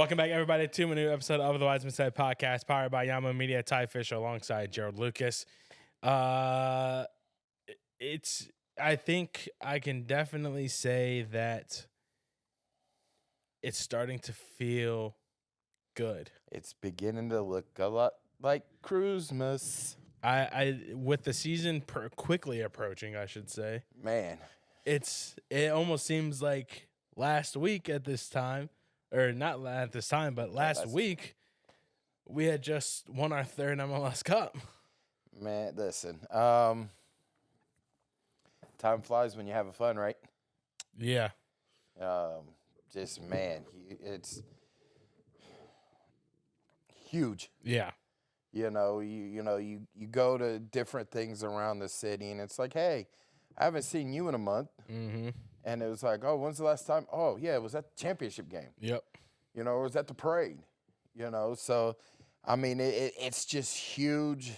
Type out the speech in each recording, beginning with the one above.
Welcome back, everybody, to a new episode of the Wisemen podcast, powered by Yama Media. Ty Fisher alongside Jerald Lucas. I think I can definitely say that it's starting to feel good. It's beginning to look a lot like Christmas. With the season quickly approaching, I should say, Man, it almost seems like last week at this time, or not at this time, but last week, we had just won our third MLS Cup. Man, listen. Time flies when you're having fun, right? Yeah. It's huge. Yeah. You go to different things around the city, and it's like, hey, I haven't seen you in a month. Mm-hmm. And it was like, oh, when's the last time? Oh, yeah, it was at the championship game. Yep. It was at the parade. So, I mean, it's just huge.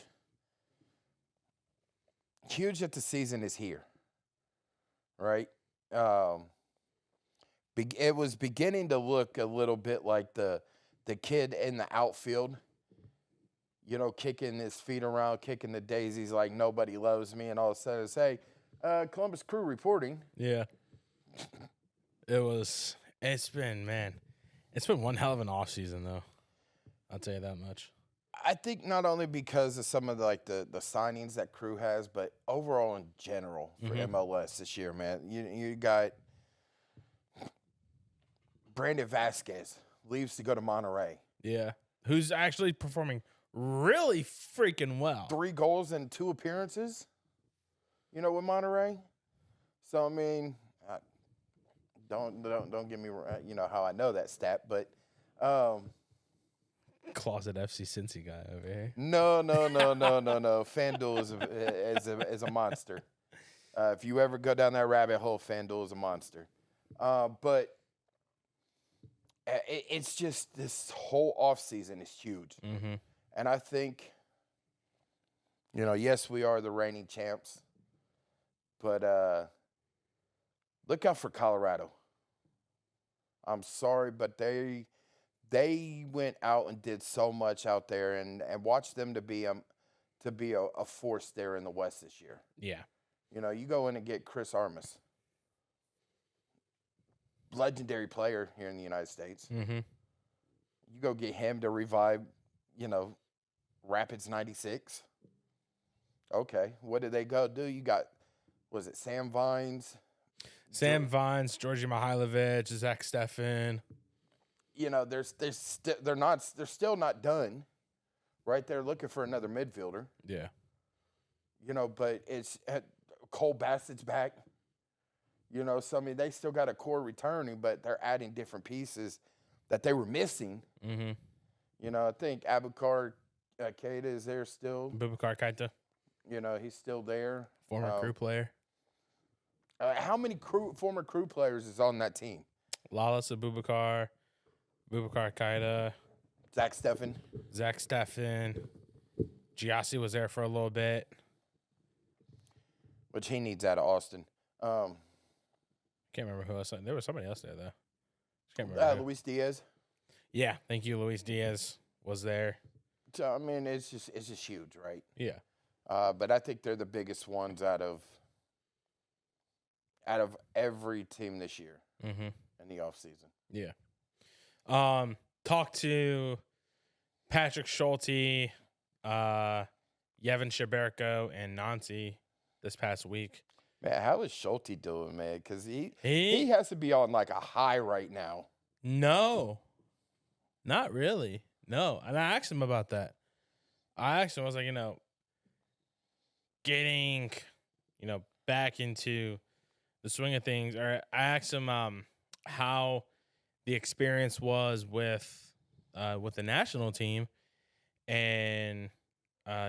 Huge that the season is here, right? It was beginning to look a little bit like the kid in the outfield, kicking his feet around, kicking the daisies like nobody loves me, and all of a sudden it's, hey, Columbus Crew reporting. Yeah. It's been one hell of an offseason, though. I'll tell you that much. I think not only because of some of the signings that Crew has, but overall in general for MLS this year, man. You got Brandon Vasquez leaves to go to Monterrey. Yeah. Who's actually performing really freaking well. 3 goals and 2 appearances, with Monterrey. So, I mean, don't get me wrong, how I know that stat, but closet FC Cincy guy over here. No. FanDuel is a monster. If you ever go down that rabbit hole, FanDuel is a monster. But it's just this whole offseason is huge. Mm-hmm. And I think, yes, we are the reigning champs. But look out for Colorado. I'm sorry, but they went out and did so much out there, and watch them to be a force there in the West this year. Yeah. You go in and get Chris Armas, legendary player here in the United States. Mm-hmm. You go get him to revive, Rapids 96. Okay, what did they go do? You got, was it Sam Vines? Vines, Georgi Mihailovic, Zach Steffen. They're still not done, right? They're looking for another midfielder. Yeah. But it's Cole Bassett's back. So I mean, they still got a core returning, but they're adding different pieces that they were missing. Mm-hmm. I think Abubakar Keita is there still. Abubakar Keita. He's still there. Former Crew player. How many former Crew players is on that team? Lalas Abubakar Keita. Zach Steffen. Giassi was there for a little bit. Which he needs out of Austin. Can't remember who else. There was somebody else there, though. Can't remember. Luis Diaz. Yeah, thank you. Luis Diaz was there. So, I mean, it's just huge, right? Yeah. But I think they're the biggest ones out of every team this year in the offseason. Yeah. Talked to Patrick Schulte, Yevon Shaberko, and Nancy this past week. Man, how is Schulte doing, man? Because he has to be on like a high right now. No, not really. No, and I asked him about that. I was like, getting, back into the swing of things. Or I asked him how the experience was with the national team, and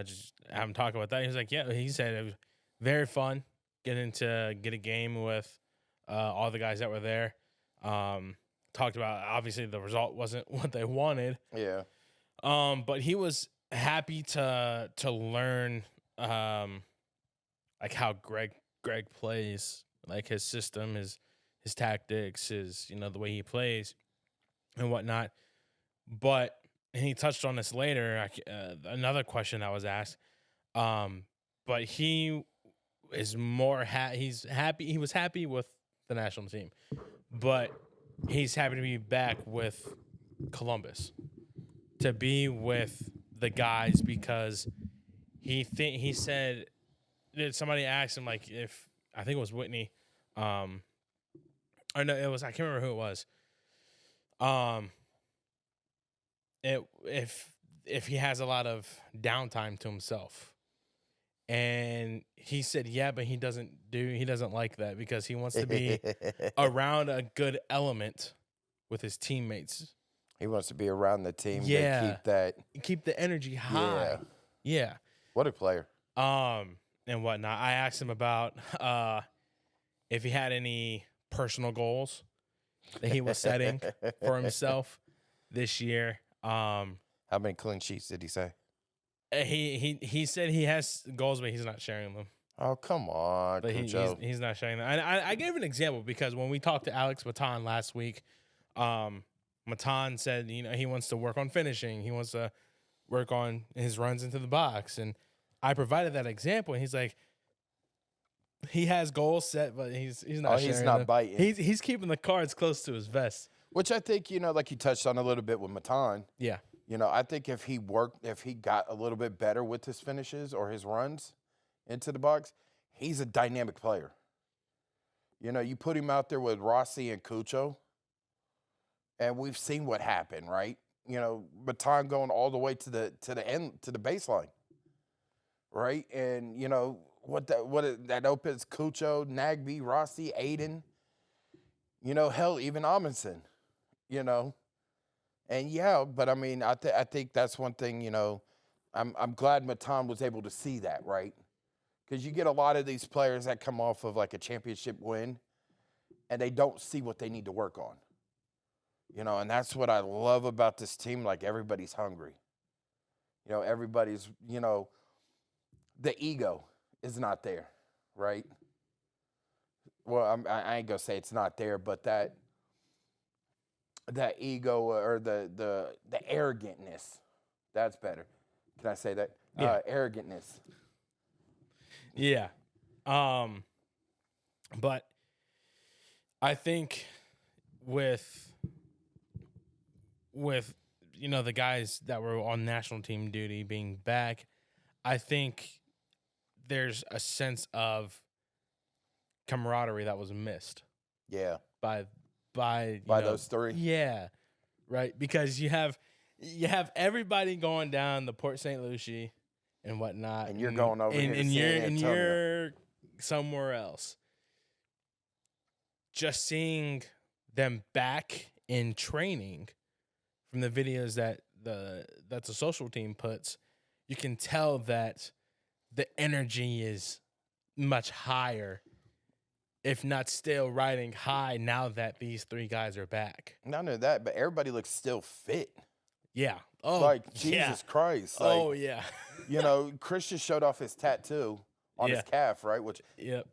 just have him talk about that. He was like, yeah, he said it was very fun getting to get a game with all the guys that were there. Talked about, obviously the result wasn't what they wanted. Yeah. But he was happy to learn like how Greg plays, like his system, his tactics, his the way he plays and whatnot. But and he touched on this later. Another question I was asked. But he is more he's happy. He was happy with the national team, but he's happy to be back with Columbus, to be with the guys, because he said that somebody asked him, like, if I think it was Whitney, or no, it was, I can't remember who it was. If he has a lot of downtime to himself. And he said, yeah, but he doesn't like that, because he wants to be around a good element with his teammates. He wants to be around the team Yeah. to keep the energy high. Yeah. What a player. And whatnot. I asked him about if he had any personal goals that he was setting for himself this year. How many clean sheets did he say? He said he has goals, but he's not sharing them. Oh, come on, but he's not sharing them. And I gave an example, because when we talked to Alex Matan last week, Matan said, he wants to work on finishing. He wants to work on his runs into the box. And I provided that example, and he's like, he has goals set, but he's not sharing he's not them. biting. He's keeping the cards close to his vest. Which I think, like you touched on a little bit with Matan. Yeah. I think if he got a little bit better with his finishes or his runs into the box, he's a dynamic player. You put him out there with Rossi and Cucho, and we've seen what happened, right? Matan going all the way to the end, to the baseline, right? And that opens Cucho, Nagby, Rossi, Aiden, hell, even Amundsen, And yeah, but I mean, I think that's one thing, I'm glad Matan was able to see that, right? Because you get a lot of these players that come off of like a championship win, and they don't see what they need to work on. And that's what I love about this team. Like, everybody's hungry. Everybody's, the ego is not there, right? Well, I ain't gonna say it's not there, but that ego, or the arrogantness, that's better. Can I say that? Yeah. Arrogantness. Yeah. But I think with the guys that were on national team duty being back, I think there's a sense of camaraderie that was missed. Yeah. By those three. Yeah. Right. Because you have everybody going down the Port St. Lucie and whatnot, and you're going over here to San Antonio. And you're somewhere else. Just seeing them back in training from the videos that the social team puts, you can tell that the energy is much higher, if not still riding high, now that these three guys are back. Not only that, but everybody looks still fit. Yeah. Oh, like, Jesus Christ. Like, oh, yeah. Christian showed off his tattoo on his calf, right? Which, yep.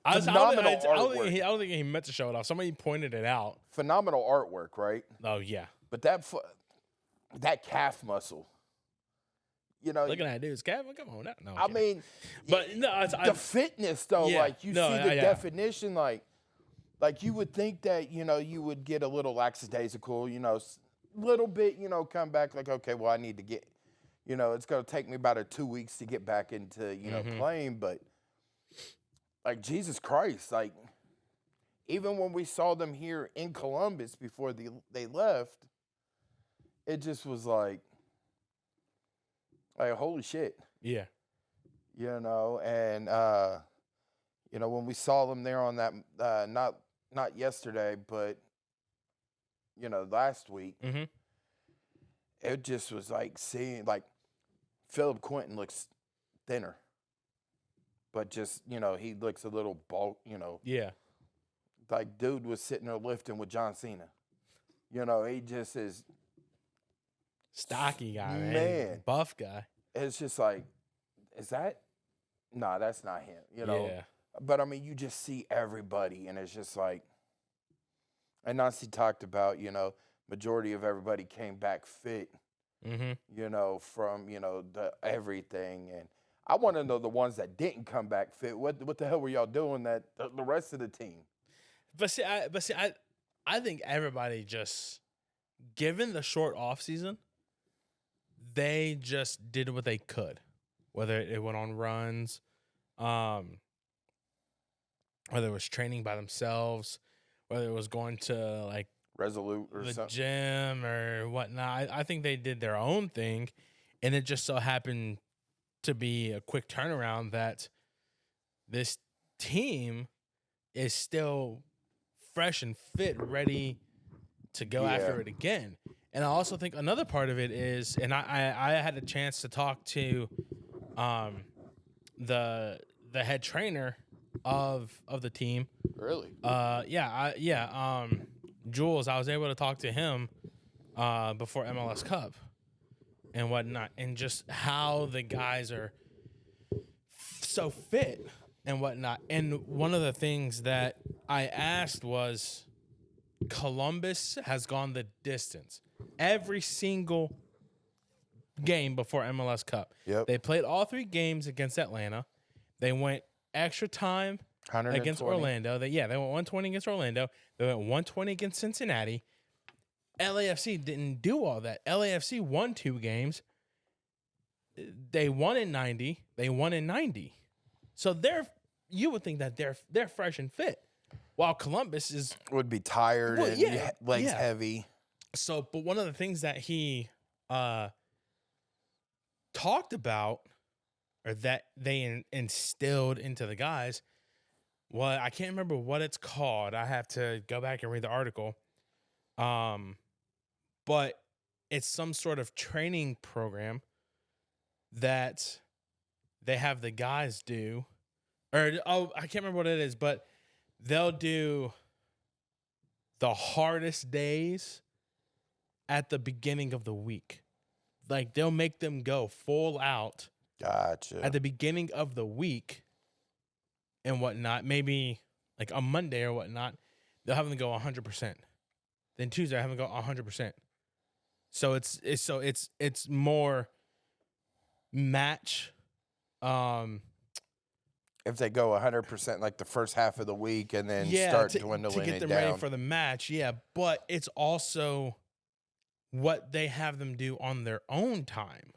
I don't think he meant to show it off. Somebody pointed it out. Phenomenal artwork, right? Oh, yeah. But that calf muscle, looking at dude's calf, come on. No, I mean, but no, the fitness though, like you see the definition, like you would think that you would get a little lackadaisical, little bit, come back like, okay, well, I need to get, it's gonna take me about 2 weeks to get back into playing, but like, Jesus Christ, like, even when we saw them here in Columbus before they left, it just was like holy shit. Yeah. And when we saw them there on that not yesterday, but last week, it just was like seeing, like, Philip Quinton looks thinner, but just he looks a little bulk, Yeah. like dude was sitting there lifting with John Cena. He just is stocky guy, man. Buff guy. It's just like, is that? Nah, that's not him. Yeah. But I mean, you just see everybody, and it's just like, and Nancy talked about, majority of everybody came back fit, from, the everything. And I want to know the ones that didn't come back fit. What the hell were y'all doing that the rest of the team? But see, I think everybody just, given the short off season, they just did what they could. Whether it went on runs, whether it was training by themselves, whether it was going to like Resolute or the something. gym or whatnot. I think they did their own thing, and it just so happened to be a quick turnaround that this team is still fresh and fit, ready to go after it again. And I also think another part of it is, and I had a chance to talk to the head trainer of the team. Really? Jules, I was able to talk to him before MLS Cup and whatnot, and just how the guys are so fit and whatnot. And one of the things that I asked was, Columbus has gone the distance every single game before MLS Cup. Yep. They played all 3 games against Atlanta. They went extra time against Orlando. They went 120 against Orlando. They went 120 against Cincinnati. LAFC didn't do all that. LAFC won 2 games. They won in 90. They won in 90. So you would think that they're fresh and fit, while Columbus would be tired legs heavy. So, but one of the things that he talked about, or that they instilled into the guys, well, I can't remember what it's called. I have to go back and read the article. But it's some sort of training program that they have the guys do. I can't remember what it is, but they'll do the hardest days at the beginning of the week. Like, they'll make them go full out. Gotcha. At the beginning of the week and whatnot, maybe like a Monday or whatnot, they'll have them go 100%. Then Tuesday, I have them go 100%. So it's more match. If they go 100% like the first half of the week and then start dwindling to get them ready for the match, but it's also what they have them do on their own time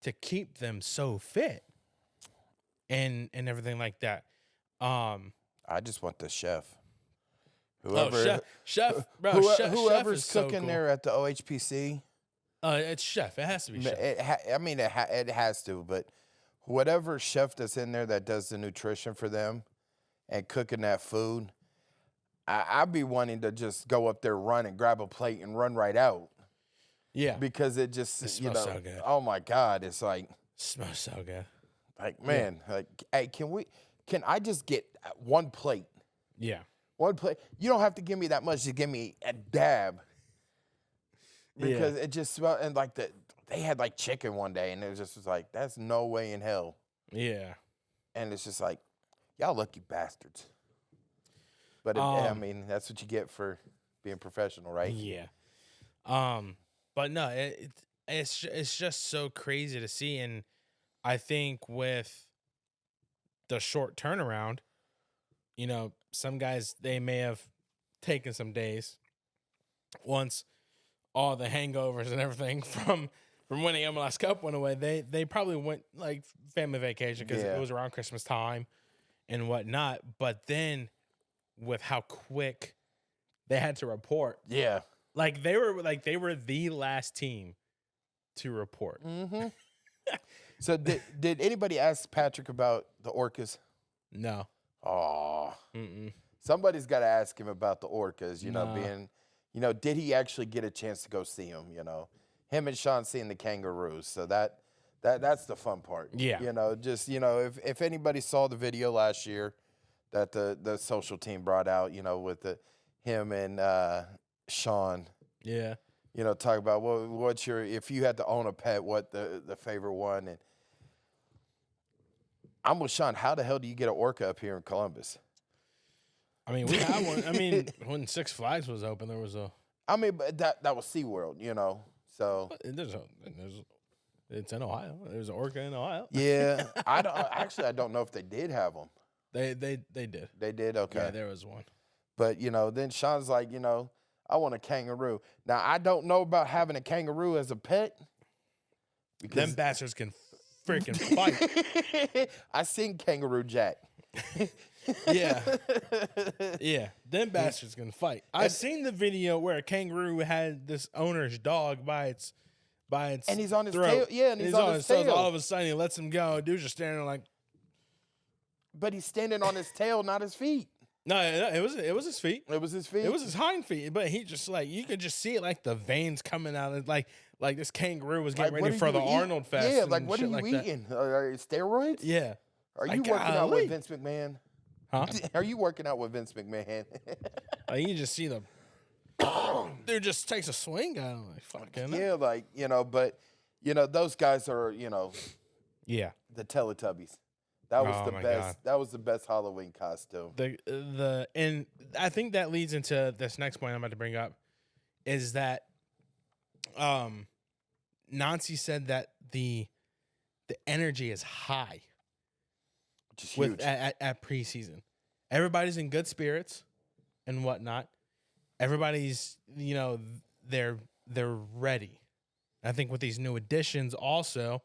to keep them so fit and everything like that. I just want the chef. Whoever's chef is so cooking cool. there at the OHPC. It's chef. It has to be chef. It has to, but whatever chef that's in there that does the nutrition for them and cooking that food, I'd be wanting to just go up there, run and grab a plate and run right out. Yeah. Because it just, smells so good. Oh my God. It's like, smells so good. Like, man, hey, can I just get 1 plate? Yeah. 1 plate. You don't have to give me that much. Just give me a dab. Because it just smelled, and like they had like chicken one day, and it was like, that's no way in hell. Yeah. And it's just like, y'all lucky bastards. But that's what you get for being professional, right? Yeah. But no, it's just so crazy to see, and I think with the short turnaround, some guys, they may have taken some days once all the hangovers and everything from winning MLS Cup went away. They probably went like family vacation because it was around Christmas time and whatnot. But then with how quick they had to report, like they were the last team to report. Mm-hmm. So did anybody ask Patrick about the Orcas? No. Oh. Mm-mm. Somebody's got to ask him about the Orcas, being, did he actually get a chance to go see them, Him and Sean seeing the Kangaroos. So that's the fun part. Yeah. If anybody saw the video last year that the social team brought out, with him and Sean. Yeah. Talk about what's if you had to own a pet, what the favorite one. And I'm with Sean. How the hell do you get an orca up here in Columbus? I mean, we had one. I mean, when Six Flags was open, there was a I mean, but that was SeaWorld, you know. So It's in Ohio. There's an orca in Ohio. yeah, I don't know if they did have them. They did. They did, okay. Yeah, there was one. But then Sean's like, I want a kangaroo. Now I don't know about having a kangaroo as a pet. Because them bastards can freaking fight. I seen Kangaroo Jack. Yeah. Yeah. Them bastards can fight. I've seen the video where a kangaroo had this owner's dog by its and he's on his throat. tail. Yeah, and he's on his tail. So all of a sudden he lets him go. Dude's just standing there like. But he's standing on his tail, not his feet. No, it was his feet. It was his feet. It was his hind feet. But he just you could just see it like the veins coming out of like this kangaroo was getting ready for the Arnold Fest. Yeah, like what are you eating? Steroids? Yeah. Are you working out with Vince McMahon? Huh? Are you working out with Vince McMahon? You just see the dude just takes a swing at him. Like, fucking yeah, but those guys are, yeah, the Teletubbies. That was the best. God. That was the best Halloween costume. And I think that leads into this next point I'm about to bring up is that Nancy said that the energy is high. Which is huge. At preseason. Everybody's in good spirits and whatnot. Everybody's, they're ready. I think with these new additions also,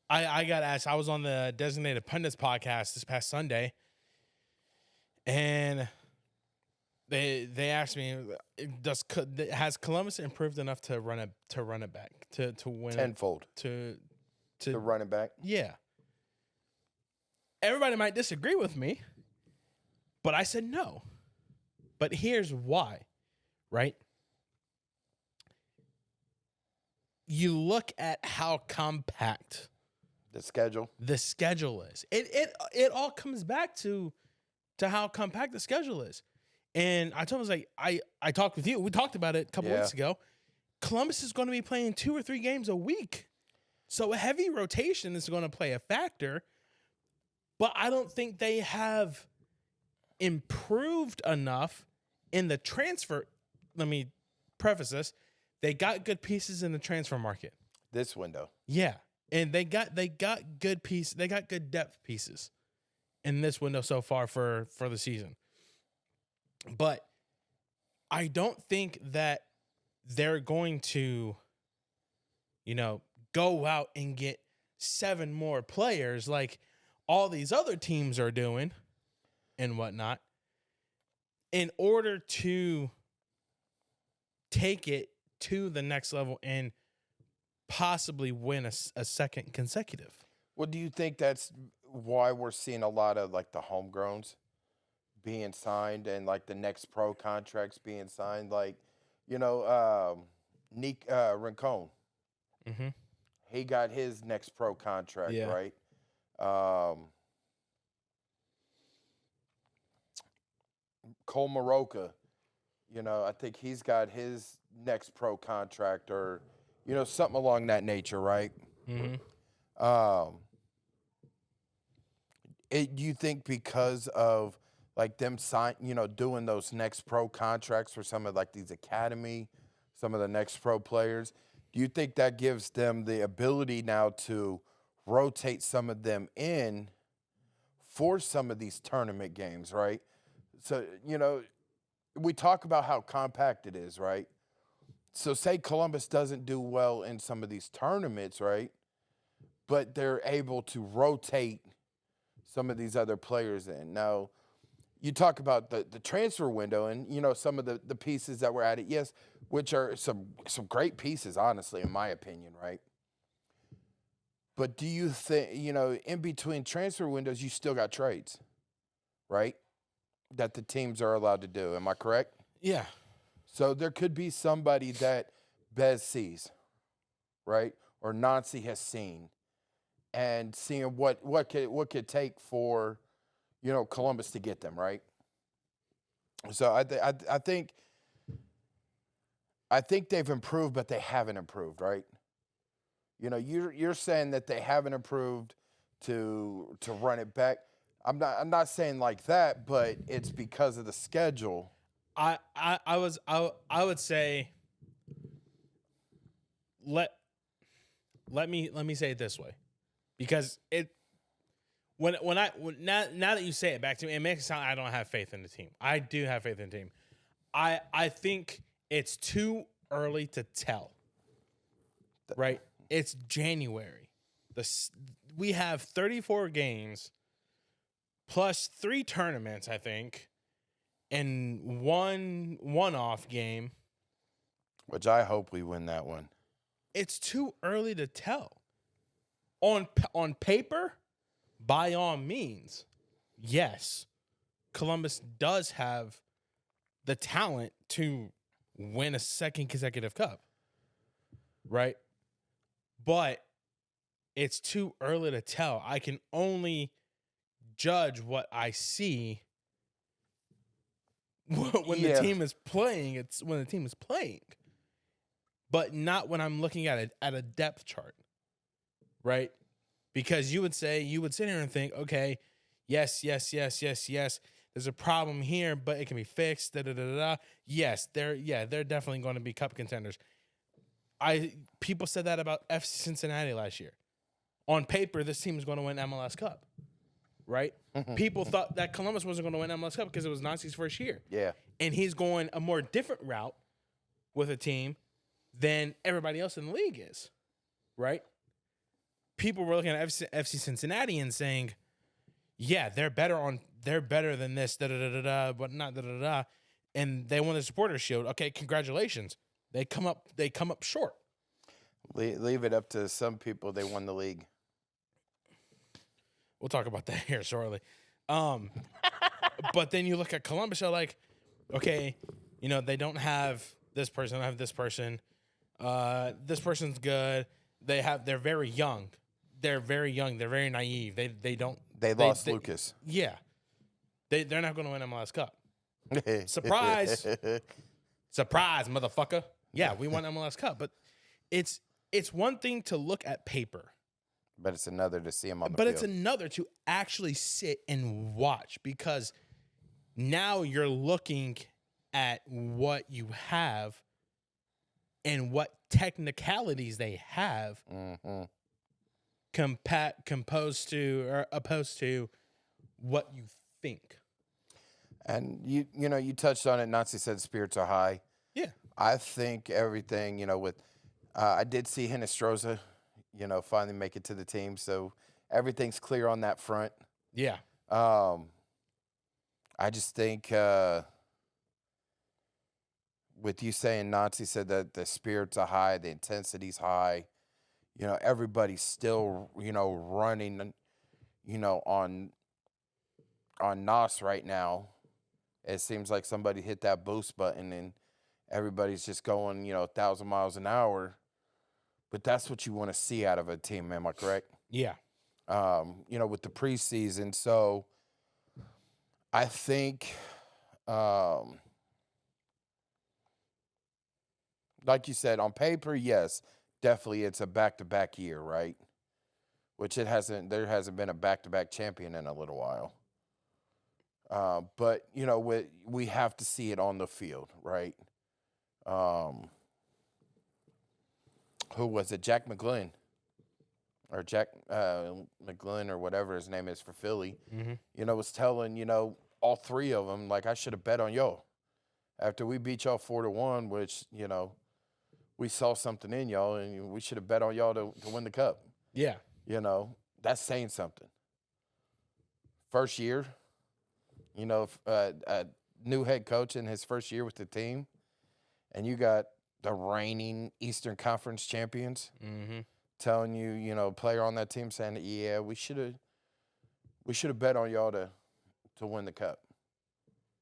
I got asked, I was on the Designated Pundits podcast this past Sunday, and they asked me, has Columbus improved enough to run it back, to win tenfold to run it back? Yeah. Everybody might disagree with me, but I said no. But here's why, right? You look at how compact the schedule is. It all comes back to how compact the schedule is. And I told him, I talked with you. We talked about it a couple weeks ago. Columbus is going to be playing 2 or 3 games a week. So a heavy rotation is going to play a factor. But I don't think they have improved enough in the transfer. Let me preface this. They got good pieces in the transfer market. This window. Yeah. And they got good pieces. They got good depth pieces in this window so far for the season. But I don't think that they're going to, go out and get 7 more players like all these other teams are doing and whatnot in order to take it to the next level and possibly win a second consecutive. Well, do you think that's why we're seeing a lot of like the homegrowns being signed and like the next pro contracts being signed? Like, Nick Rincon. Mm-hmm. He got his next pro contract, right? Cole Maroka, I think he's got his next pro contract or, something along that nature, right? Mm-hmm. Do you think because of like them doing those next pro contracts for some of like these academy, some of the next pro players, do you think that gives them the ability now to rotate some of them in for some of these tournament games, right? So, we talk about how compact it is, right? So say Columbus doesn't do well in some of these tournaments, right? But they're able to rotate some of these other players in. Now, you talk about the transfer window and, some of the pieces that were added, yes, which are some great pieces, honestly, in my opinion, right? But do you think, in between transfer windows, you still got trades, right? That the teams are allowed to do. Am I correct? Yeah. So there could be somebody that Bez sees, right? Or Nancy has seen and seeing what could take for, Columbus to get them, right? So I think they've improved, but they haven't improved, right? You're saying that they haven't improved to run it back. I'm not saying like that, but it's because of the schedule. I would say let me say it this way, because now that you say it back to me, it makes it sound like I don't have faith in the team. I do have faith in the team. I think it's too early to tell. Right? It's January. We have 34 games plus 3 tournaments, I think, and one-off game. Which I hope we win that one. It's too early to tell. On paper, by all means, yes, Columbus does have the talent to win a second consecutive cup, right? But it's too early to tell. I can only judge what I see when the team is playing. It's when the team is playing, but not when I'm looking at a depth chart, right? Because you would sit here and think, okay, yes. There's a problem here, but it can be fixed. Yes, they're definitely going to be cup contenders. People said that about FC Cincinnati last year. On paper, this team is going to win MLS Cup, right? People thought that Columbus wasn't going to win MLS Cup because it was Nazi's first year. Yeah. And he's going a more different route with a team than everybody else in the league is, right? People were looking at FC Cincinnati and saying, yeah, they're better than this, but not and they won the Supporters Shield. Okay, congratulations. They come up short. Leave it up to some people. They won the league. We'll talk about that here shortly. But then you look at Columbus, you're like, okay, they don't have this person, don't have this person. This person's good. They're very young. They're very young. They're very naive. They lost Lucas. Yeah. They're not going to win MLS Cup. Surprise. Surprise, motherfucker. Yeah, we won MLS Cup. But it's one thing to look at paper. But it's another to see them on the field. But it's another to actually sit and watch, because now you're looking at what you have and what technicalities they have opposed to what you think. And you touched on it. Nazi said spirits are high. Yeah. I think everything, with I did see Hinestroza, finally make it to the team. So everything's clear on that front. Yeah. I just think with you saying Nazi said that the spirits are high, the intensity's high, everybody's still, running, on NOS right now. It seems like somebody hit that boost button and everybody's just going, 1,000 miles an hour. But that's what you want to see out of a team, am I correct? Yeah. With the preseason. So I think, like you said, on paper, yes, definitely it's a back-to-back year, right? Which there hasn't been a back-to-back champion in a little while. But, we have to see it on the field, right? Who was it? Jack McGlynn. Or Jack McGlynn or whatever his name is for Philly. Was telling, all 3 of them, like, I should have bet on y'all. After we beat y'all 4-1, which, we saw something in y'all, and we should have bet on y'all to win the cup. Yeah. That's saying something. First year, a new head coach in his first year with the team, and you got the reigning Eastern Conference champions telling you, player on that team saying, yeah, we should have bet on y'all to win the cup.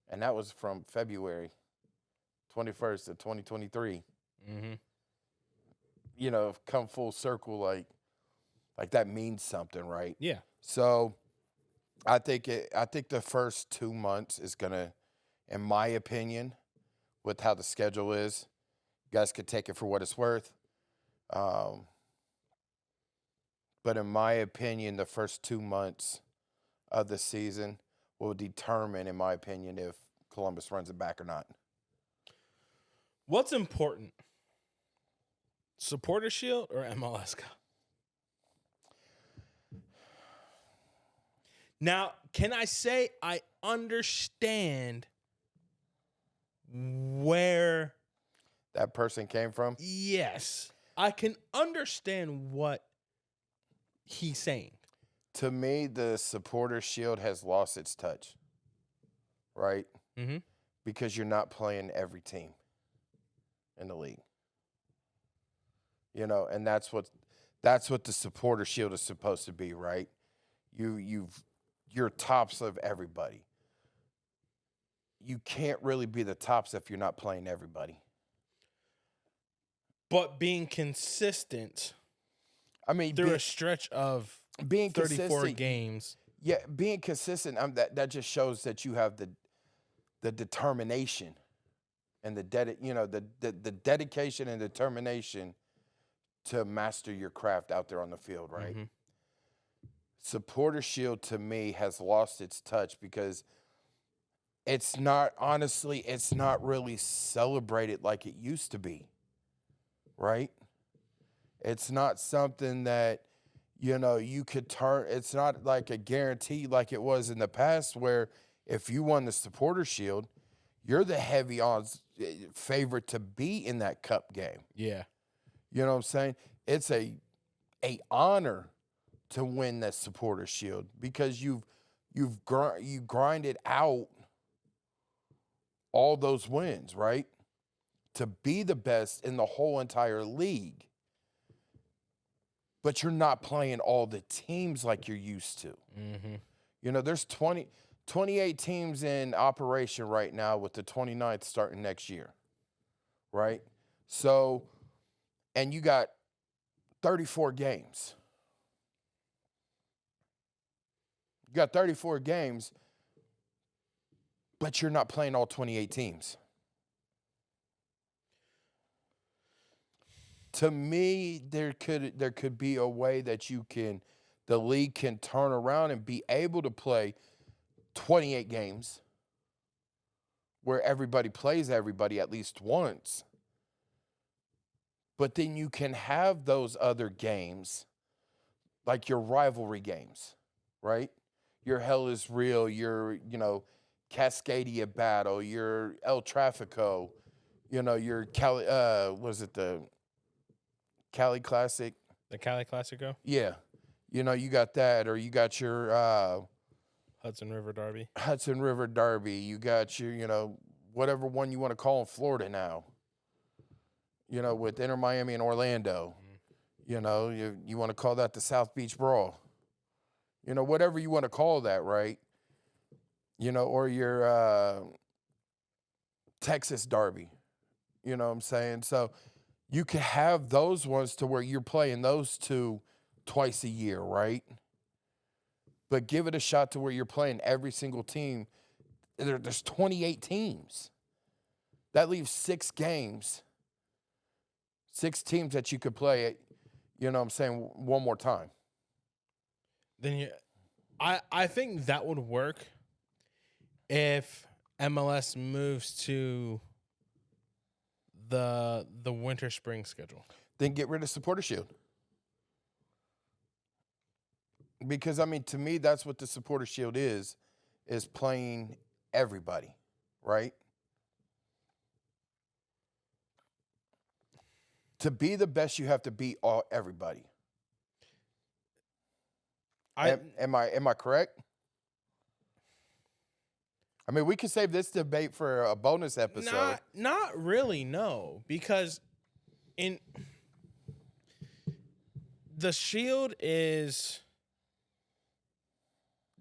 And that was from February 21st of 2023. Come full circle, like that means something, right? Yeah. So I think the first 2 months is gonna, in my opinion, with how the schedule is, you guys could take it for what it's worth. But in my opinion, the first 2 months of the season will determine, in my opinion, if Columbus runs it back or not. What's important? Supporter Shield or MLS Cup? Now, can I say I understand where? That person came from? Yes, I can understand what he's saying. To me, the Supporter Shield has lost its touch, right? Mm-hmm. Because you're not playing every team in the league. You know, and that's what the Supporter Shield is supposed to be, right? You're tops of everybody. You can't really be the tops if you're not playing everybody. But being consistent, I mean, through a stretch of being 34 consistent, games. Yeah, being consistent. That just shows that you have the determination and the dedication and determination to master your craft out there on the field, right? Mm-hmm. Supporter Shield to me has lost its touch because it's not really celebrated like it used to be, right? It's not something that, you could turn. It's not like a guarantee like it was in the past where if you won the Supporter Shield, you're the heavy odds favorite to be in that cup game. Yeah. You know what I'm saying? It's a honor to win that Supporter Shield because you grinded out all those wins, right? To be the best in the whole entire league. But you're not playing all the teams like you're used to. Mm-hmm. There's 28 teams in operation right now with the 29th starting next year, right? So, and you got 34 games. You got 34 games, but you're not playing all 28 teams. To me, there could be a way that the league can turn around and be able to play 28 games where everybody plays everybody at least once. But then you can have those other games, like your rivalry games, right? Your Hell is Real, your, Cascadia Battle, your El Trafico, your Cali, the Cali Classic? The Cali Classico? Yeah. You got that, or you got your Hudson River Derby. Hudson River Derby. You got your, whatever one you want to call in Florida now. With Inter Miami and Orlando. You want to call that the South Beach Brawl. Whatever you want to call that, right? Or your Texas Derby. You know what I'm saying? So you could have those ones to where you're playing those two twice a year, right? But give it a shot to where you're playing every single team. There's 28 teams. That leaves 6 games. 6 teams that you could play, one more time. Then I think that would work if MLS moves to the winter spring schedule. Then get rid of Supporter Shield. Because to me that's what the Supporter Shield is playing everybody, right? To be the best, you have to beat everybody. Am I correct? We could save this debate for a bonus episode. Not really, no, because in the Shield is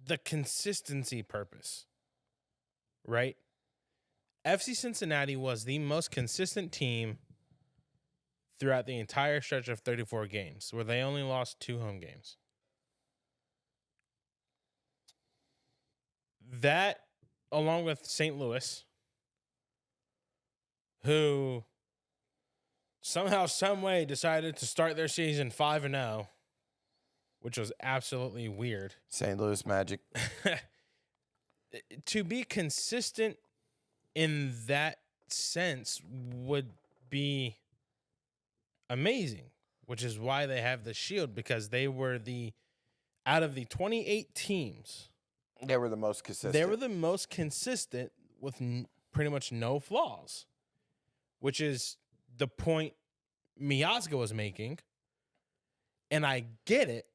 the consistency purpose, right? FC Cincinnati was the most consistent team throughout the entire stretch of 34 games, where they only lost 2 home games. That, along with St. Louis, who somehow, some way decided to start their season 5-0, which was absolutely weird. St. Louis Magic. To be consistent in that sense would be amazing, which is why they have the Shield, because they were out of the 28 teams, They were the most consistent. they were the most consistent with pretty much no flaws, which is the point Miazga was making. And I get it.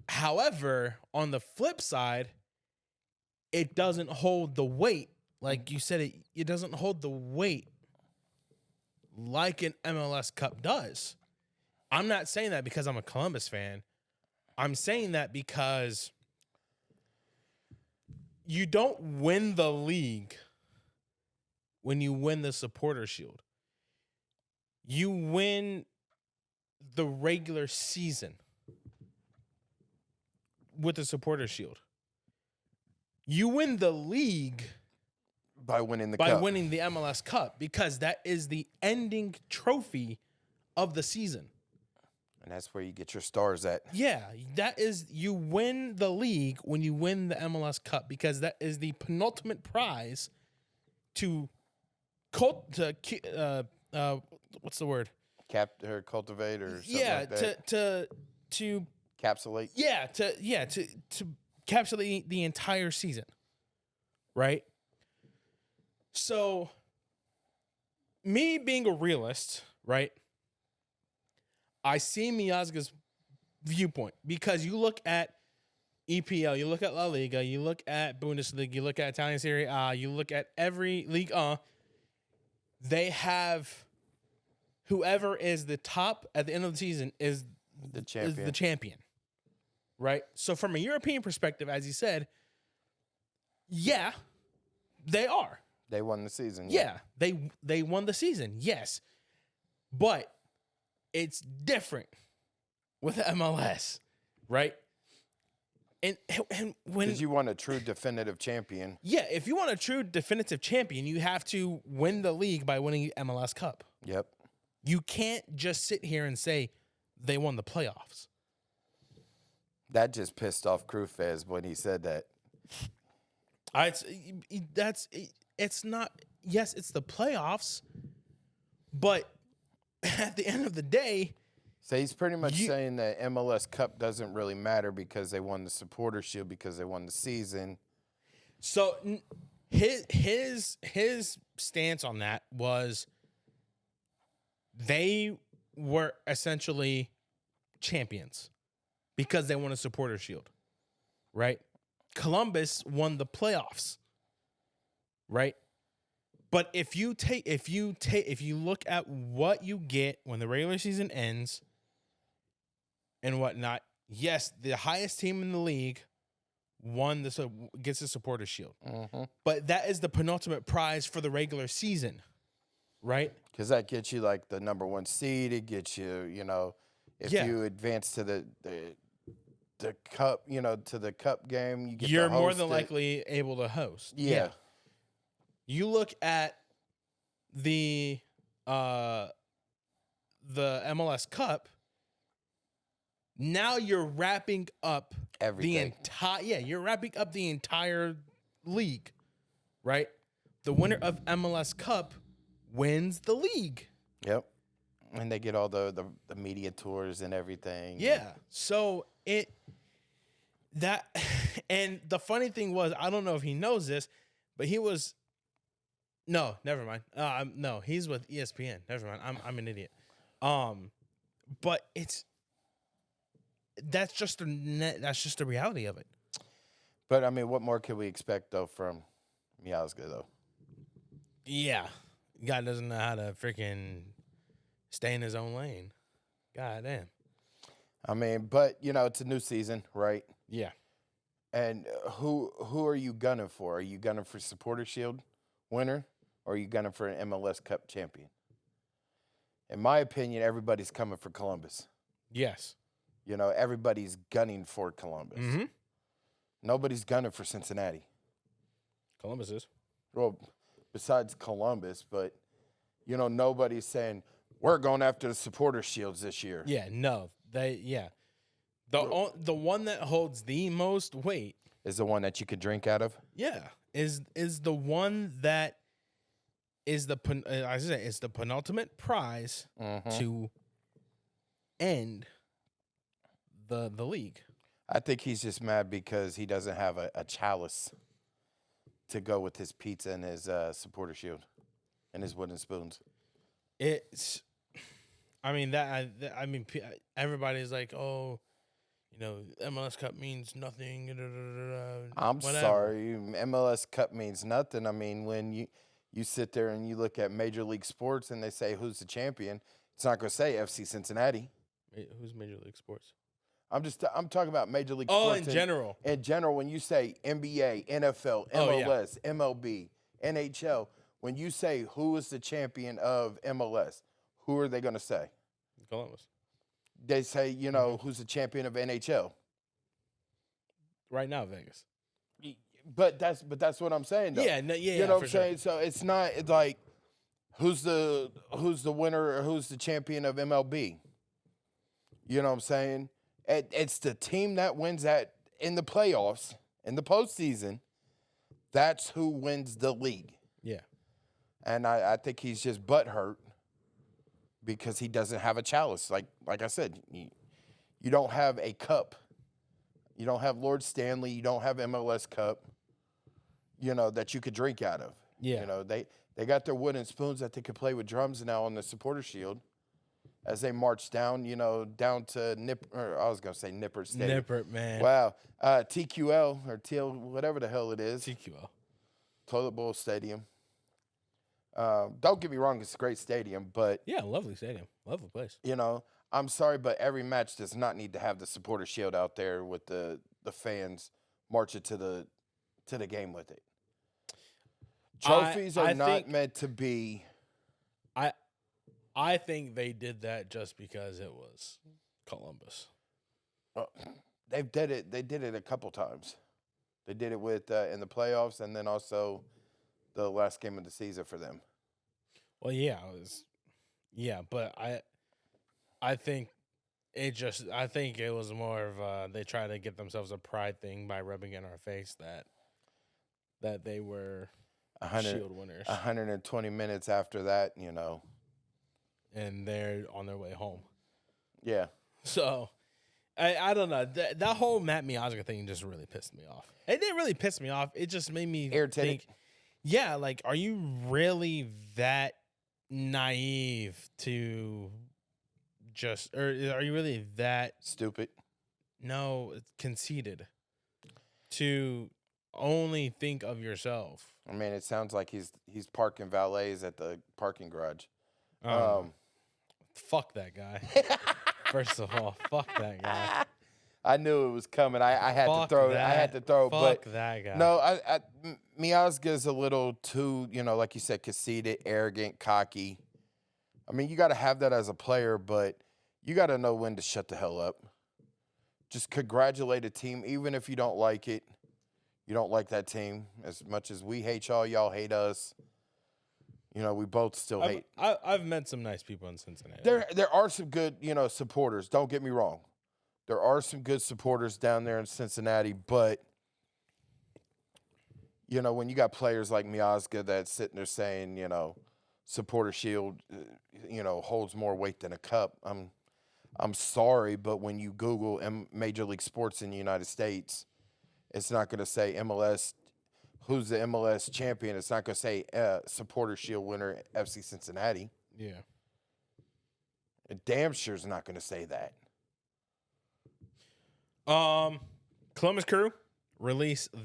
However, on the flip side, it doesn't hold the weight. Like you said, it doesn't hold the weight like an MLS Cup does. I'm not saying that because I'm a Columbus fan. I'm saying that because you don't win the league when you win the Supporter Shield. You win the regular season with the Supporter Shield. You win the league by winning the by cup. winning the MLS Cup, because that is the ending trophy of the season. And that's where you get your stars at. Yeah, that is, you win the league when you win the MLS Cup, because that is the penultimate prize to what's the word? Cultivate or something Yeah, like that. to Capsulate. Yeah, to encapsulate the entire season, right? So, me being a realist, right? I see Miazga's viewpoint, because you look at EPL, you look at La Liga, you look at Bundesliga, you look at Italian Serie A, you look at every league. They have whoever is the top at the end of the season is The champion. Is the champion, right? So from a European perspective, as you said, yeah, they are. They won the season. Yeah, they won the season, yes. But it's different with MLS, right? And when... Because you want a true definitive champion. Yeah, if you want a true definitive champion, you have to win the league by winning the MLS Cup. Yep. You can't just sit here and say they won the playoffs. That just pissed off Crufez when he said that. It's not. Yes, it's the playoffs, but at the end of the day, so he's pretty much saying that MLS Cup doesn't really matter because they won the Supporter Shield, because they won the season. So his stance on that was they were essentially champions because they won a Supporter Shield, right? Columbus won the playoffs, right? But if you look at what you get when the regular season ends and whatnot, yes, the highest team in the league gets the Supporter Shield, but that is the penultimate prize for the regular season, right? Because that gets you like the number one seed. It gets you, if you advance to the cup, to the cup game, you're more than likely able to host. Yeah. You look at the MLS Cup. Now you're wrapping up everything. You're wrapping up the entire league, right? The winner of MLS Cup wins the league. Yep. And they get all the media tours and everything. Yeah. So and the funny thing was, I don't know if he knows this, but no, never mind. No, he's with ESPN. Never mind. I'm an idiot. But that's just the reality of it. But I mean, what more can we expect though from Miazga though? Yeah, guy doesn't know how to freaking stay in his own lane. God damn. I mean, but it's a new season, right? Yeah. And who are you gunning for? Are you gunning for Supporter Shield winner, or are you gunning for an MLS Cup champion? In my opinion, everybody's coming for Columbus. Yes. Everybody's gunning for Columbus. Mm-hmm. Nobody's gunning for Cincinnati. Columbus is. Well, besides Columbus, but, nobody's saying, we're going after the Supporter Shields this year. Yeah, no. The one that holds the most weight is the one that you could drink out of? Yeah, is the one that is I say it's the penultimate prize to end the league. I think he's just mad because he doesn't have a chalice to go with his pizza and his supporter shield and his wooden spoons. It's, I mean everybody's like, oh, MLS Cup means nothing. I'm whatever. sorry, MLS Cup means nothing. I mean, when you sit there and you look at Major League Sports and they say who's the champion, it's not going to say FC Cincinnati. Who's Major League Sports? I'm talking about Major League Oh, Sports in general. In general, when you say NBA, NFL, MLS, MLB, NHL, when you say who is the champion of MLS, who are they going to say? Columbus. They say, who's the champion of NHL? Right now, Vegas. But that's what I'm saying, though. Yeah, you know what I'm saying? So it's not like who's the winner or who's the champion of MLB. You know what I'm saying? It's the team that wins that in the playoffs, in the postseason. That's who wins the league. Yeah. And I think he's just butthurt because he doesn't have a chalice. Like I said, you don't have a cup. You don't have Lord Stanley. You don't have MLS Cup, that you could drink out of. Yeah. They got their wooden spoons that they could play with drums now on the supporter shield as they march down, down to Nippert Stadium. Nippert, man. Wow. TQL or TL, whatever the hell it is. TQL. Toilet Bowl Stadium. Don't get me wrong, it's a great stadium, but yeah, lovely stadium, lovely place. I'm sorry, but every match does not need to have the supporter shield out there with the fans marching to the game with it. Trophies are not meant to be. I think they did that just because it was Columbus. They did it a couple times. They did it with in the playoffs, and then also the last game of the season for them. Well, yeah, but I think it was more of they try to get themselves a pride thing by rubbing in our face that they were Shield winners. 120 minutes after that, and they're on their way home. Yeah. So I don't know. That whole Matt Miazga thing just really pissed me off. It didn't really piss me off. It just made me think, yeah, like, are you really that naive to or are you really that stupid? No, conceited to only think of yourself. I mean, it sounds like he's parking valets at the parking garage. Fuck that guy. First of all, fuck that guy. I knew it was coming. I had to throw it. I had to throw it. Fuck that guy. No, Miazga's a little too, like you said, conceited, arrogant, cocky. I mean, you got to have that as a player, but you got to know when to shut the hell up. Just congratulate a team, even if you don't like it. You don't like that team as much as we hate y'all hate us. We both still hate. I've met some nice people in Cincinnati. There are some good, supporters. Don't get me wrong. There are some good supporters down there in Cincinnati, but, when you got players like Miazga that's sitting there saying, supporter shield, holds more weight than a cup. I'm sorry, but when you Google Major League Sports in the United States, it's not going to say MLS, who's the MLS champion. It's not going to say supporter shield winner FC Cincinnati. Yeah. It damn sure is not going to say that. Columbus Crew released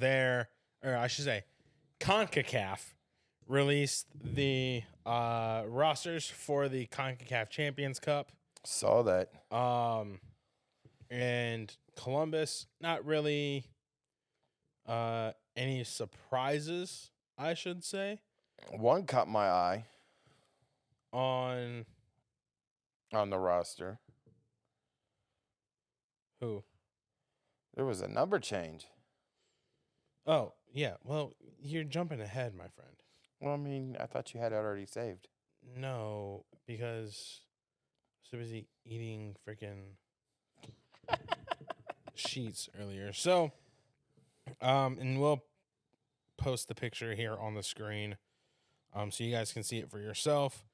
CONCACAF released the rosters for the CONCACAF Champions Cup. Saw that. And Columbus, not really any surprises, I should say. One caught my eye on the roster. Who? There was a number change. Oh, yeah. Well, you're jumping ahead, my friend. Well, I mean, I thought you had it already saved. No, because I was busy eating freaking sheets earlier. So, and we'll post the picture here on the screen, so you guys can see it for yourself.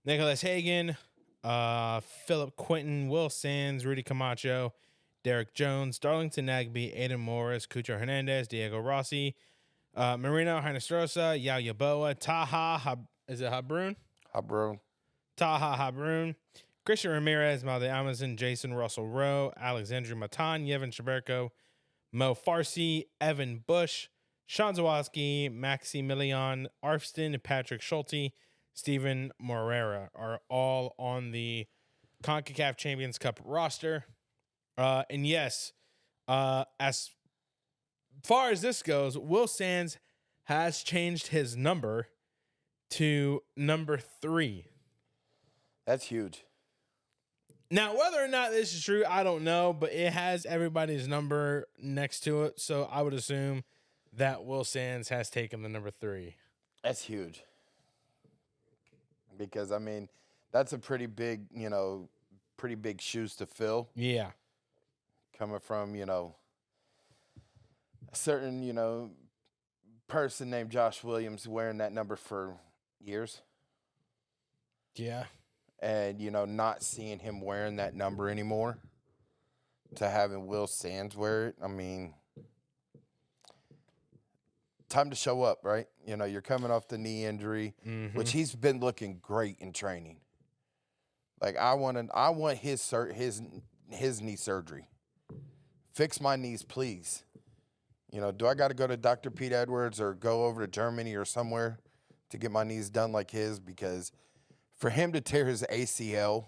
Nicholas Hagan, Philip Quinton, Will Sands, Rudy Camacho, Derek Jones, Darlington Nagby, Aiden Morris, Cucho Hernandez, Diego Rossi, Marino Heinestrosa, Yao Yaboa, is it Habrun? Habrun. Taha Habrun, Christian Ramirez, Malde Amazon, Jason Russell Rowe, Alexandru Matan, Yevon Shaberko, Mo Farsi, Evan Bush, Sean Zawoski, Maximilian Arfston, Patrick Schulte, Steven Morera are all on the CONCACAF Champions Cup roster. And yes, as far as this goes, Will Sands has changed his number to number 3. That's huge. Now, whether or not this is true, I don't know, but it has everybody's number next to it. So I would assume that Will Sands has taken the number 3. That's huge. Because, I mean, that's a pretty big shoes to fill. Yeah. Coming from, a certain, person named Josh Williams wearing that number for years. Yeah. And, not seeing him wearing that number anymore, to having Will Sands wear it, I mean, time to show up, right? You're coming off the knee injury, which he's been looking great in training. Like, I want his knee surgery. Fix my knees, please. Do I got to go to Dr. Pete Edwards or go over to Germany or somewhere to get my knees done like his? Because for him to tear his ACL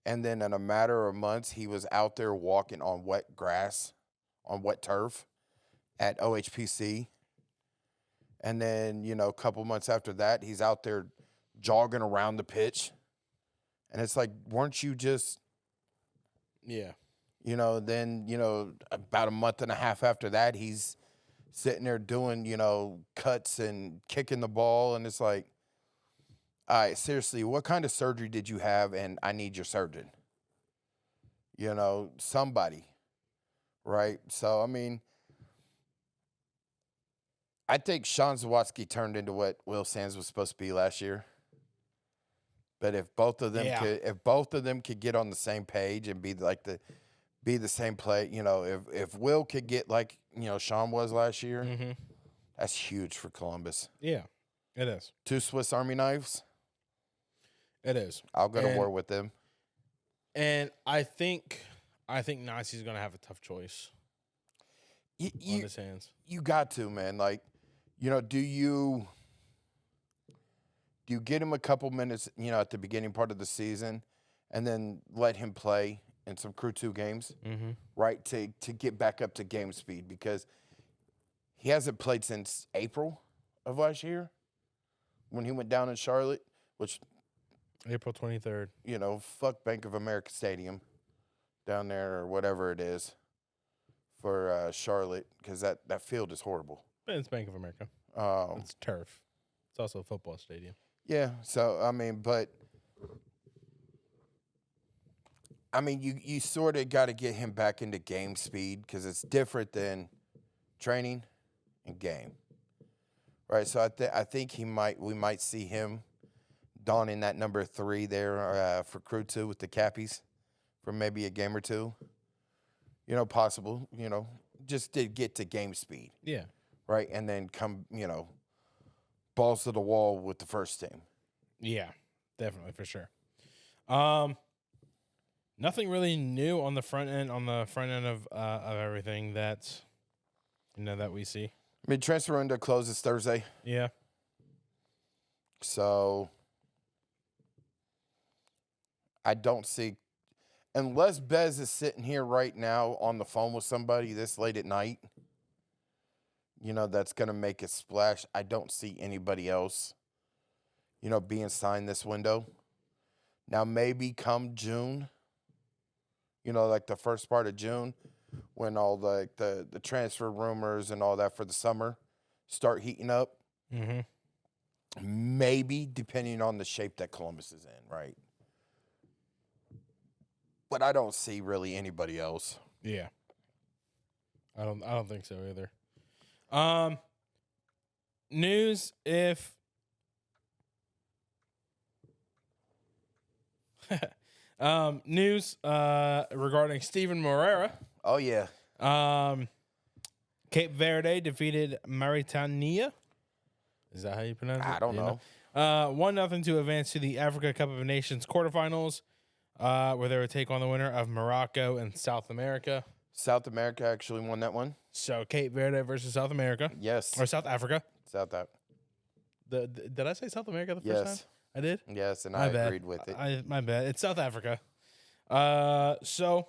and then in a matter of months, he was out there walking on wet grass, on wet turf at OHPC. And then, a couple months after that, he's out there jogging around the pitch. And it's like, weren't you just... Yeah. Then, about a month and a half after that, he's sitting there doing, cuts and kicking the ball. And it's like, all right, seriously, what kind of surgery did you have? And I need your surgeon. Somebody. Right? So, I mean, I think Sean Zawoski turned into what Will Sands was supposed to be last year. But if both of them could get on the same page and be the same play, if Will could get like, Sean was last year, that's huge for Columbus. Yeah, it is. 2 Swiss Army knives. It is. I'll go to war with them. And I think Nazi's going to have a tough choice on his hands. You got to, man. Like, do you get him a couple minutes, at the beginning part of the season and then let him play in some Crew 2 games, right, to get back up to game speed? Because he hasn't played since April of last year when he went down in Charlotte, which... April 23rd. Fuck Bank of America Stadium down there or whatever it is for Charlotte, because that field is horrible. But it's Bank of America. It's turf. It's also a football stadium. Yeah, so, I mean, you sort of got to get him back into game speed because it's different than training and game. Right, so I think we might see him donning that number 3 there for Crew 2 with the Cappies for maybe a game or two. Possible, just to get to game speed. Yeah. Right, and then come, balls to the wall with the first team. Yeah, definitely, for sure. Nothing really new on the front end of everything that we see. Transfer window closes Thursday. Yeah. So I don't see, unless Bez is sitting here right now on the phone with somebody this late at night, that's going to make a splash. I don't see anybody else, being signed this window. Now, maybe come June, like the first part of June, when all the transfer rumors and all that for the summer start heating up. Maybe, depending on the shape that Columbus is in, right? But I don't see really anybody else. Yeah. I don't think so either. News if news regarding Steven Moreira. Oh yeah. Cape Verde defeated Mauritania. Is that how you pronounce it? I don't know. 1-0 to advance to the Africa Cup of Nations quarterfinals, where they would take on the winner of Morocco and South America. South America actually won that one. So Cape Verde versus South America. Yes. Or South Africa. South Africa. Did I say South America the first time? I did? Yes, and My I bad. agreed with it. My bad. It's South Africa. So,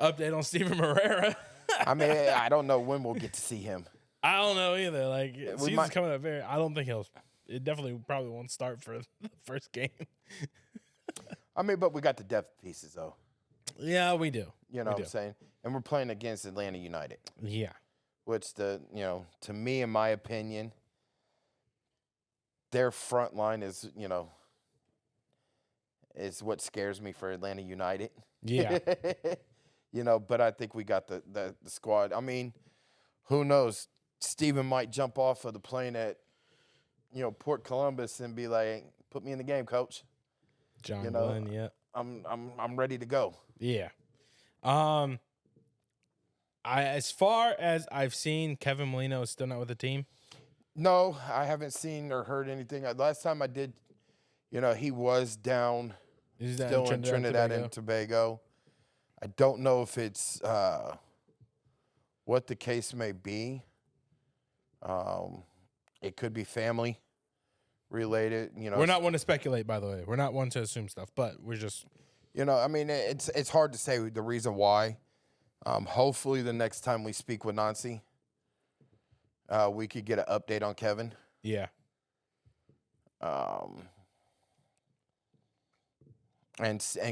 update on Steven Moreira. I mean, I don't know when we'll get to see him. I don't know either. Like, season's might- coming up very. I don't think it definitely probably won't start for the first game. I mean, but we got the depth pieces, though. Yeah, we do. You know what I'm saying? And we're playing against Atlanta United, Yeah. which to me, in my opinion, their front line is, is what scares me for Atlanta United. Yeah. But I think we got the squad. I mean, who knows? Steven might jump off of the plane at, Port Columbus and be like, "Put me in the game, coach." John Glenn, yeah. I'm ready to go. Yeah. As far as I've seen, Kevin Molino is still not with the team. No, I haven't seen or heard anything. Last time I did, he was down, still in Trinidad and Tobago. I don't know if it's what the case may be. It could be family related. We're not one to speculate, by the way. We're not one to assume stuff, but we're just. I mean, it's hard to say the reason why. Hopefully, the next time we speak with Nancy, we could get an update on Kevin. Yeah. And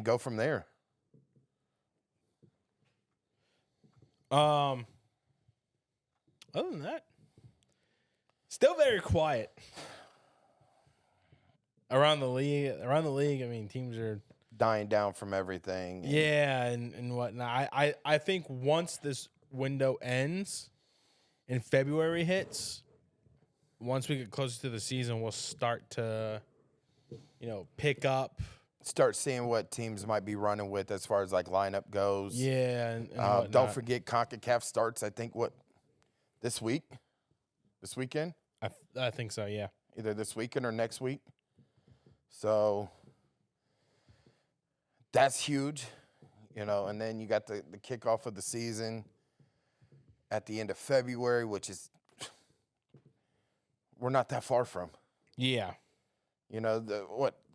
go from there. Other than that, still very quiet around the league. Around the league, I mean, teams are dying down from everything. Yeah, and whatnot. I think once this window ends and February hits, once we get closer to the season, we'll start to, pick up. Start seeing what teams might be running with as far as like lineup goes. Yeah, and don't forget CONCACAF starts. I think this weekend. I think so. Yeah, either this weekend or next week. So that's huge, And then you got the kickoff of the season at the end of February, which is we're not that far from. Yeah.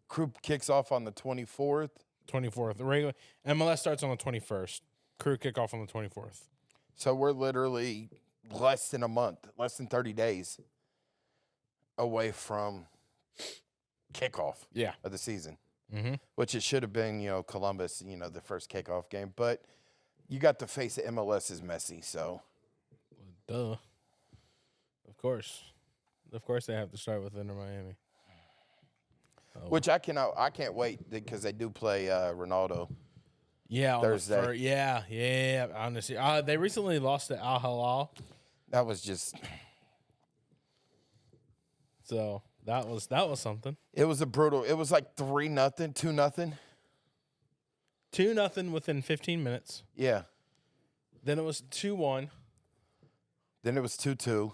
Crew kicks off on the 24th. 24th. The regular MLS starts on the 21st. Crew kickoff on the 24th. So we're literally less than a month, less than 30 days away from kickoff of the season. Mm-hmm. Which it should have been, Columbus, the first kickoff game. But you got to face it, MLS is messy, so. Duh. Of course. Of course they have to start with Inter Miami. Which I can't wait because they do play Ronaldo. Yeah, Thursday. Yeah. Honestly, they recently lost to Al Hilal. That was just. So that was something. It was a brutal. It was like 3-0, 2-0. 2-0 within 15 minutes. Yeah. Then it was 2-1. Then it was 2-2.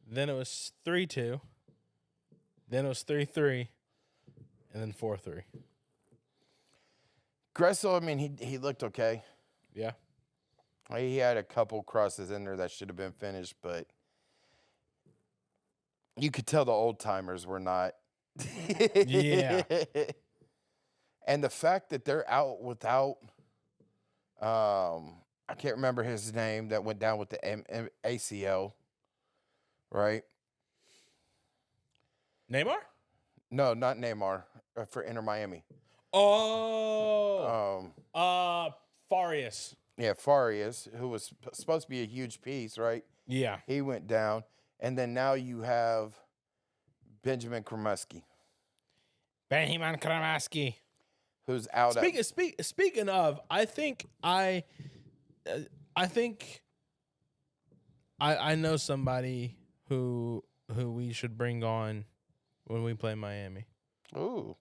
Then it was 3-2. Then it was 3-3. And then 4-3. Gressel, I mean, he looked okay. Yeah. He had a couple crosses in there that should have been finished, but you could tell the old timers were not. Yeah. And the fact that they're out without, I can't remember his name that went down with the ACL, right? Neymar? No, not Neymar. For Inter Miami. Oh. Farias. Yeah, Farias, who was supposed to be a huge piece, right? Yeah. He went down. And then now you have Benjamin Kremeski. Benjamin Kremeski. Who's out. Speaking of, I think I know somebody who we should bring on when we play Miami. Ooh.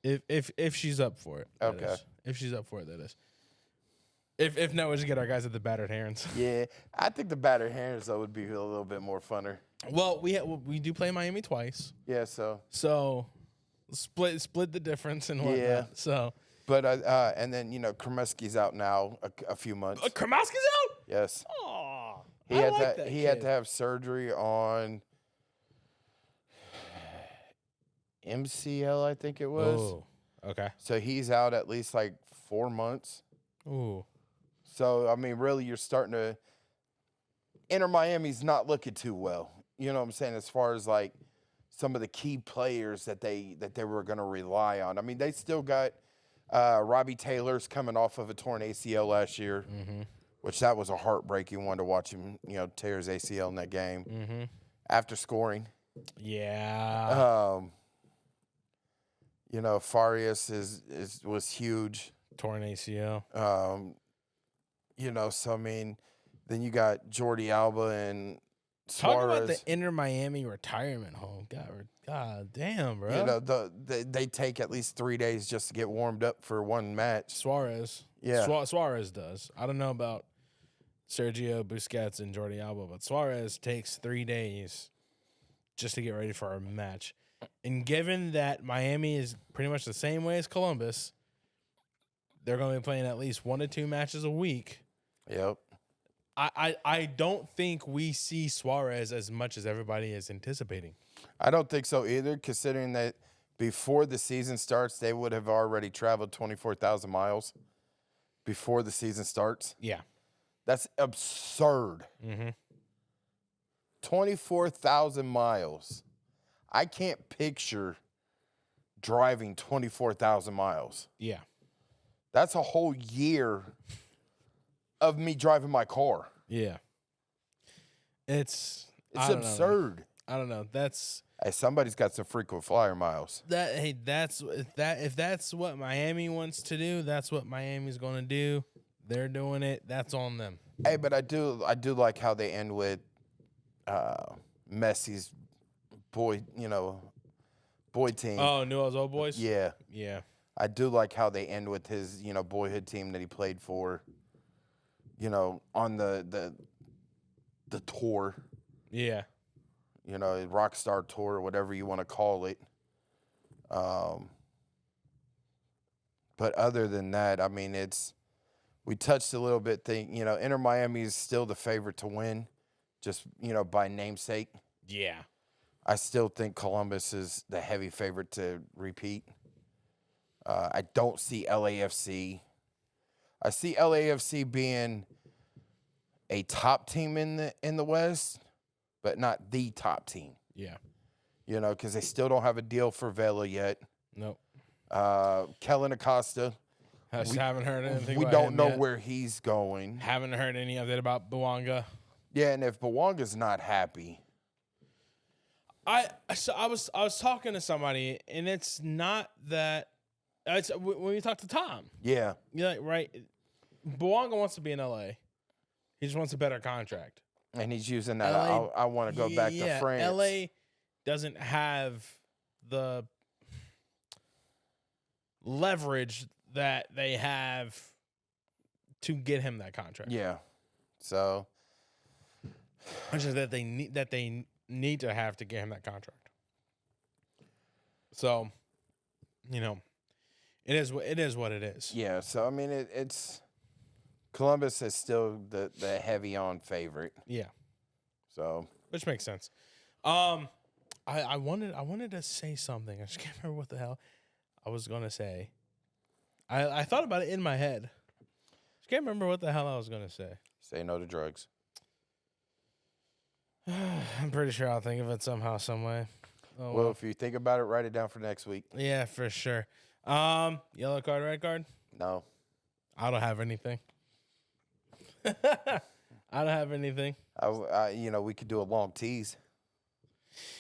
If she's up for it. That Okay. is. If she's up for it, that is. If not, we'll just get our guys at the battered herons. Yeah, I think the battered herons though would be a little bit more funner. Well, we do play Miami twice, Yeah, so split the difference and whatnot. Yeah. So, but and then Kremeski's out now a few months. Kremeski's out. Yes, Oh, he had to have surgery on MCL, I think it was. Oh, okay. So he's out at least like 4 months. Ooh. So I mean, really, you're starting to. Inter Miami's not looking too well. You know what I'm saying? As far as like some of the key players that they were going to rely on. I mean, they still got Robbie Taylor's coming off of a torn ACL last year, which that was a heartbreaking one to watch him, tear his ACL in that game after scoring. Yeah. Farias was huge. Torn ACL. So I mean, then you got Jordi Alba and Suarez. Talk about the Inter Miami retirement home. God damn, bro. They take at least 3 days just to get warmed up for one match. Suarez. Yeah. Suarez does. I don't know about Sergio Busquets and Jordi Alba, but Suarez takes 3 days just to get ready for our match. And given that Miami is pretty much the same way as Columbus, they're going to be playing at least 1 to 2 matches a week. Yep. I don't think we see Suarez as much as everybody is anticipating. I don't think so either, considering that before the season starts, they would have already traveled 24,000 miles before the season starts. Yeah. That's absurd. 24,000 miles. I can't picture driving 24,000 miles. Yeah. That's a whole year of me driving my car. Yeah. It's absurd. I don't know. That's Hey, somebody's got some frequent flyer miles. If that's what Miami wants to do, that's what Miami's going to do. They're doing it. That's on them. Hey, but I do like how they end with Messi's boy team. Oh, Newell's Old Boys? Yeah. Yeah. I do like how they end with his, boyhood team that he played for, on the tour. Yeah. Rockstar tour, or whatever you want to call it. But other than that, I mean, we touched a little bit. Inter Miami is still the favorite to win, just, by namesake. Yeah. I still think Columbus is the heavy favorite to repeat. I don't see LAFC. I see LAFC being a top team in the West, but not the top team. Yeah. Because they still don't have a deal for Vela yet. Nope. Kellen Acosta. Haven't heard anything We about don't him know yet. where he's going. Haven't heard any update about Bouanga. Yeah, and if Bouanga's not happy. I was talking to somebody, and it's not that. It's when you talk to Tom. Yeah. You're like, right. Bouanga wants to be in LA. He just wants a better contract. And he's using that. LA, I want to go back to France. LA doesn't have the leverage that they have to get him that contract. Yeah. So, which is that they need to have to get him that contract. So, it is what it is. Yeah. So I mean, it's Columbus is still the heavy on favorite. Yeah. So, which makes sense. I wanted to say something. I just can't remember what the hell I was gonna say. I thought about it in my head. Just can't remember what the hell I was gonna say. Say no to drugs. I'm pretty sure I'll think of it somehow, some way. Oh, well, if you think about it, write it down for next week. Yeah, for sure. Yellow card, red card? No. I don't have anything. I don't have anything. We could do a long tease.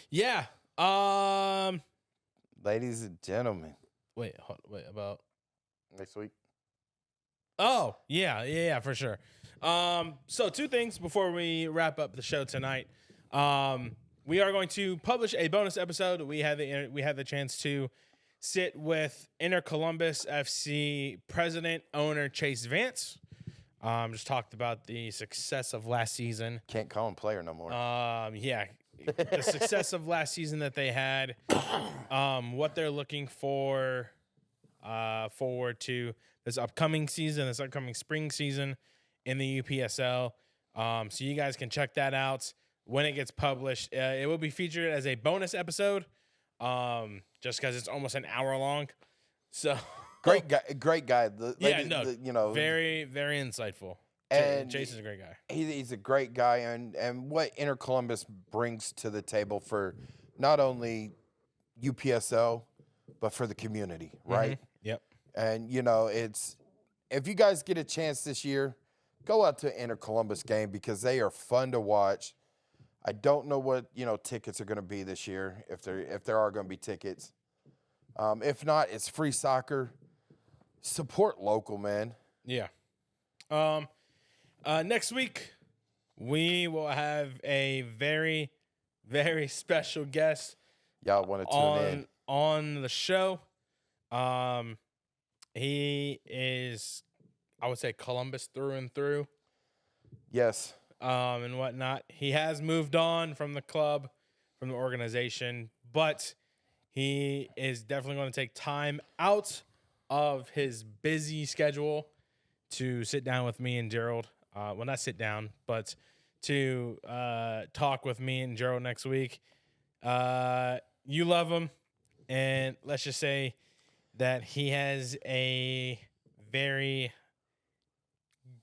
Yeah. Ladies and gentlemen. Wait, about next week? Oh, yeah, for sure. So two things before we wrap up the show tonight. We are going to publish a bonus episode. We had the chance to sit with Inter Columbus FC president owner Chase Vance. Just talked about the success of last season. Can't call him player no more. Yeah, the success of last season that they had. What they're looking for forward to this upcoming season, this upcoming spring season in the UPSL. So you guys can check that out when it gets published. It will be featured as a bonus episode, just because it's almost an hour long. So Great guy. Very, very insightful. And Jason's a great guy. He's a great guy, and what Inter Columbus brings to the table for not only UPSL, but for the community, right? Mm-hmm. Yep. And, it's if you guys get a chance this year, go out to Inter Columbus game because they are fun to watch. I don't know what, tickets are going to be this year, if there are going to be tickets. If not, it's free soccer. Support local, man. Yeah. Next week, we will have a very, very special guest. Y'all want to tune in on the show. He is, I would say, Columbus through and through. Yes. And whatnot. He has moved on from the club, from the organization, but he is definitely going to take time out of his busy schedule to sit down with me and Jerald. Well, not sit down, but to talk with me and Jerald next week. You love him, and let's just say that he has a very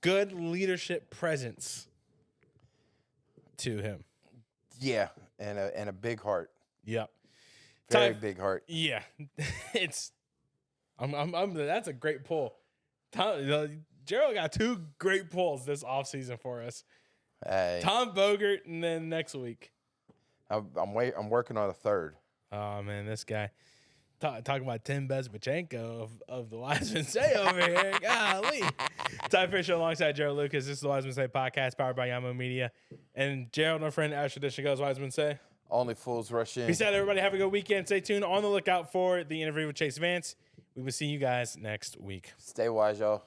good leadership presence to him. Yeah, and a big heart. Yep. Very big heart. Yeah. That's a great pull. Jerald got 2 great pulls this offseason for us. Hey. Tom Bogert, and then next week. I'm working on a third. Oh, man, this guy. Talking about Tim Bezbachenko of the Wisemen Say over here. Golly. Ty Fisher alongside Jerald Lucas. This is the Wisemen Say podcast powered by Yamo Media. And Jerald, our friend, as tradition goes, Wisemen Say. Only fools rush in. Peace out, everybody. Have a good weekend. Stay tuned. On the lookout for the interview with Chase Vance. We will see you guys next week. Stay wise, y'all.